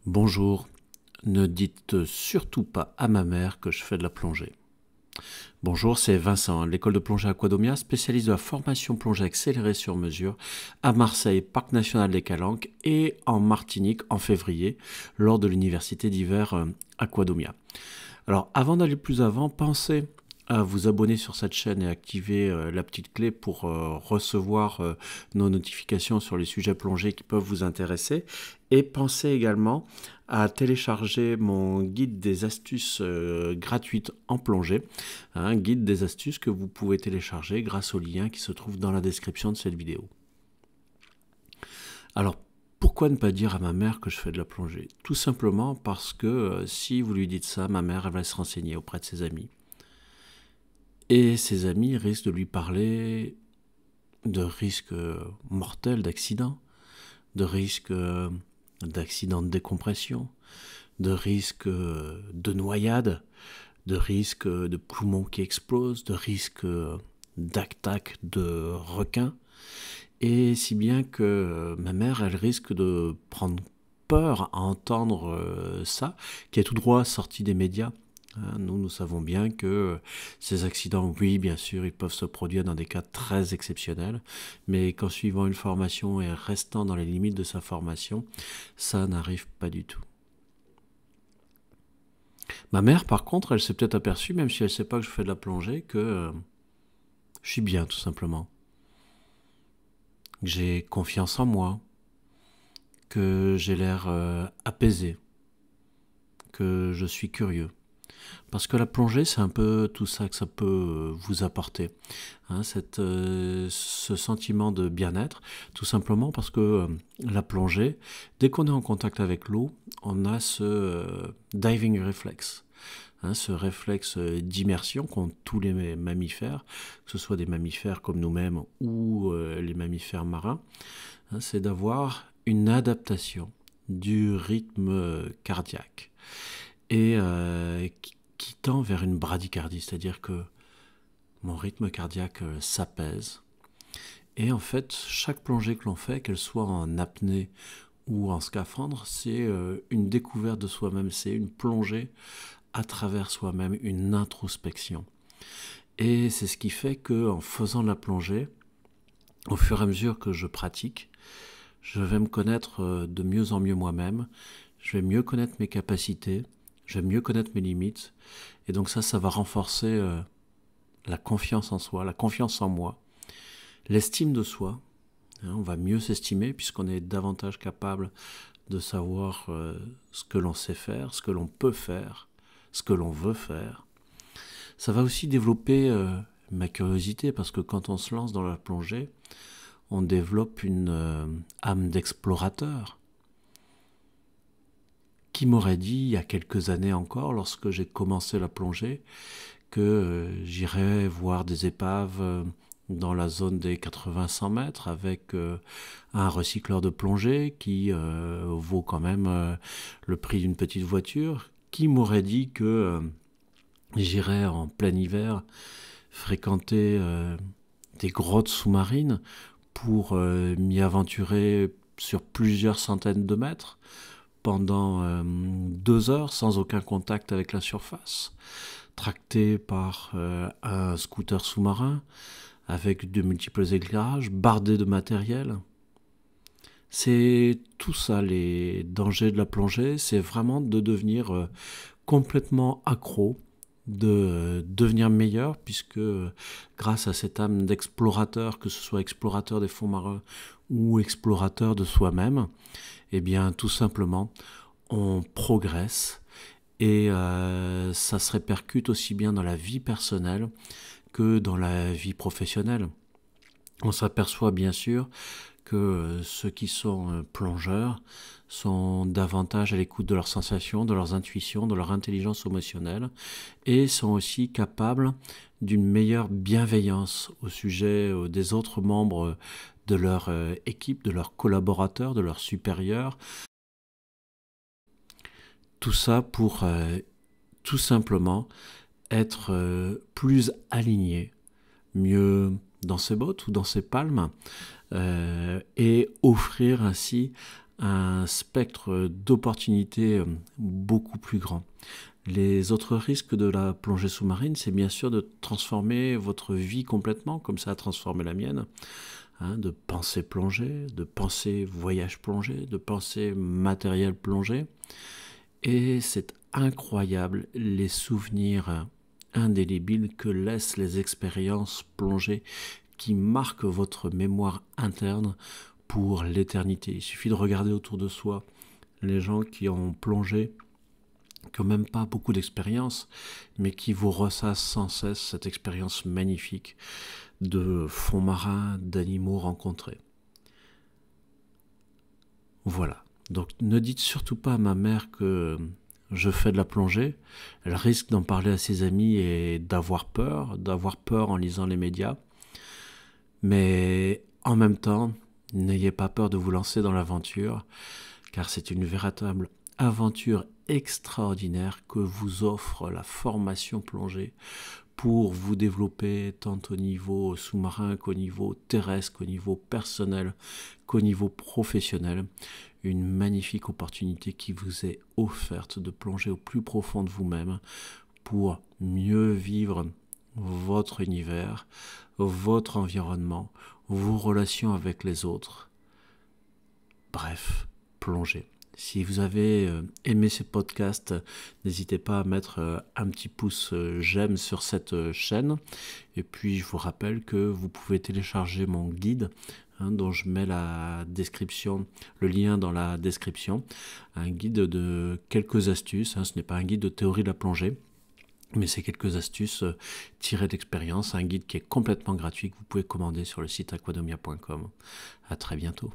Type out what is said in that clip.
Bonjour, ne dites surtout pas à ma mère que je fais de la plongée. Bonjour, c'est Vincent, l'école de plongée Aquadomia, spécialiste de la formation plongée accélérée sur mesure à Marseille, Parc National des Calanques et en Martinique en février lors de l'université d'hiver Aquadomia. Alors avant d'aller plus avant, pensez à vous abonner sur cette chaîne et activer la petite clé pour recevoir nos notifications sur les sujets plongés qui peuvent vous intéresser. Et pensez également à télécharger mon guide des astuces gratuites en plongée, un guide des astuces que vous pouvez télécharger grâce au lien qui se trouve dans la description de cette vidéo. Alors, pourquoi ne pas dire à ma mère que je fais de la plongée? Tout simplement parce que si vous lui dites ça, ma mère elle va se renseigner auprès de ses amis. Et ses amis risquent de lui parler de risques mortels d'accidents, de risques d'accidents de décompression, de risques de noyade, de risques de poumons qui explosent, de risques d'attaque de requins. Et si bien que ma mère, elle risque de prendre peur à entendre ça, qui est tout droit sorti des médias. Nous savons bien que ces accidents, oui, bien sûr, ils peuvent se produire dans des cas très exceptionnels, mais qu'en suivant une formation et restant dans les limites de sa formation, ça n'arrive pas du tout. Ma mère, par contre, elle s'est peut-être aperçue, même si elle ne sait pas que je fais de la plongée, que je suis bien, tout simplement. Que j'ai confiance en moi, que j'ai l'air apaisé, que je suis curieux. Parce que la plongée, c'est un peu tout ça que ça peut vous apporter. Ce sentiment de bien-être, tout simplement parce que la plongée, dès qu'on est en contact avec l'eau, on a ce diving reflex. Ce réflexe d'immersion qu'ont tous les mammifères, que ce soit des mammifères comme nous-mêmes ou les mammifères marins, c'est d'avoir une adaptation du rythme cardiaque et qui tend vers une bradycardie, c'est-à-dire que mon rythme cardiaque s'apaise. Et en fait, chaque plongée que l'on fait, qu'elle soit en apnée ou en scaphandre, c'est une découverte de soi-même, c'est une plongée à travers soi-même, une introspection. Et c'est ce qui fait qu'en faisant de la plongée, au fur et à mesure que je pratique, je vais me connaître de mieux en mieux moi-même, je vais mieux connaître mes capacités, je vais mieux connaître mes limites, et donc ça va renforcer la confiance en soi, la confiance en moi, l'estime de soi. On va mieux s'estimer puisqu'on est davantage capable de savoir ce que l'on sait faire, ce que l'on peut faire, ce que l'on veut faire. Ça va aussi développer ma curiosité parce que quand on se lance dans la plongée, on développe une âme d'explorateur. Qui m'aurait dit il y a quelques années encore, lorsque j'ai commencé la plongée, que j'irais voir des épaves dans la zone des 80-100 mètres avec un recycleur de plongée qui vaut quand même le prix d'une petite voiture. Qui m'aurait dit que j'irais en plein hiver fréquenter des grottes sous-marines pour m'y aventurer sur plusieurs centaines de mètres pendant 2 heures sans aucun contact avec la surface, tracté par un scooter sous-marin avec de multiples éclairages, bardé de matériel. C'est tout ça les dangers de la plongée, c'est vraiment de devenir complètement accro, de devenir meilleur, puisque grâce à cette âme d'explorateur, que ce soit explorateur des fonds marins ou explorateur de soi-même, eh bien tout simplement on progresse et ça se répercute aussi bien dans la vie personnelle que dans la vie professionnelle. On s'aperçoit bien sûr que ceux qui sont plongeurs sont davantage à l'écoute de leurs sensations, de leurs intuitions, de leur intelligence émotionnelle et sont aussi capables d'une meilleure bienveillance au sujet des autres membres de leur équipe, de leurs collaborateurs, de leurs supérieurs. Tout ça pour tout simplement être plus aligné, mieux dans ses bottes ou dans ses palmes, et offrir ainsi un spectre d'opportunités beaucoup plus grand. Les autres risques de la plongée sous-marine, c'est bien sûr de transformer votre vie complètement, comme ça a transformé la mienne, de penser plongée, de penser voyage plongé, de penser matériel plongé. Et c'est incroyable les souvenirs indélébiles que laissent les expériences plongées qui marquent votre mémoire interne pour l'éternité. Il suffit de regarder autour de soi les gens qui ont plongé, qui n'ont même pas beaucoup d'expérience, mais qui vous ressassent sans cesse cette expérience magnifique de fonds marins, d'animaux rencontrés. Voilà. Donc ne dites surtout pas à ma mère que je fais de la plongée. Elle risque d'en parler à ses amis et d'avoir peur en lisant les médias. Mais en même temps, n'ayez pas peur de vous lancer dans l'aventure, car c'est une véritable aventure extraordinaire que vous offre la formation plongée pour vous développer tant au niveau sous-marin qu'au niveau terrestre, qu'au niveau personnel, qu'au niveau professionnel. Une magnifique opportunité qui vous est offerte de plonger au plus profond de vous-même pour mieux vivre votre univers, votre environnement, vos relations avec les autres. Bref, plongez. Si vous avez aimé ce podcast, n'hésitez pas à mettre un petit pouce j'aime sur cette chaîne. Et puis je vous rappelle que vous pouvez télécharger mon guide dont je mets le lien dans la description. Un guide de quelques astuces. Ce n'est pas un guide de théorie de la plongée, mais c'est quelques astuces tirées d'expérience. Un guide qui est complètement gratuit que vous pouvez commander sur le site aquadomia.com. À très bientôt.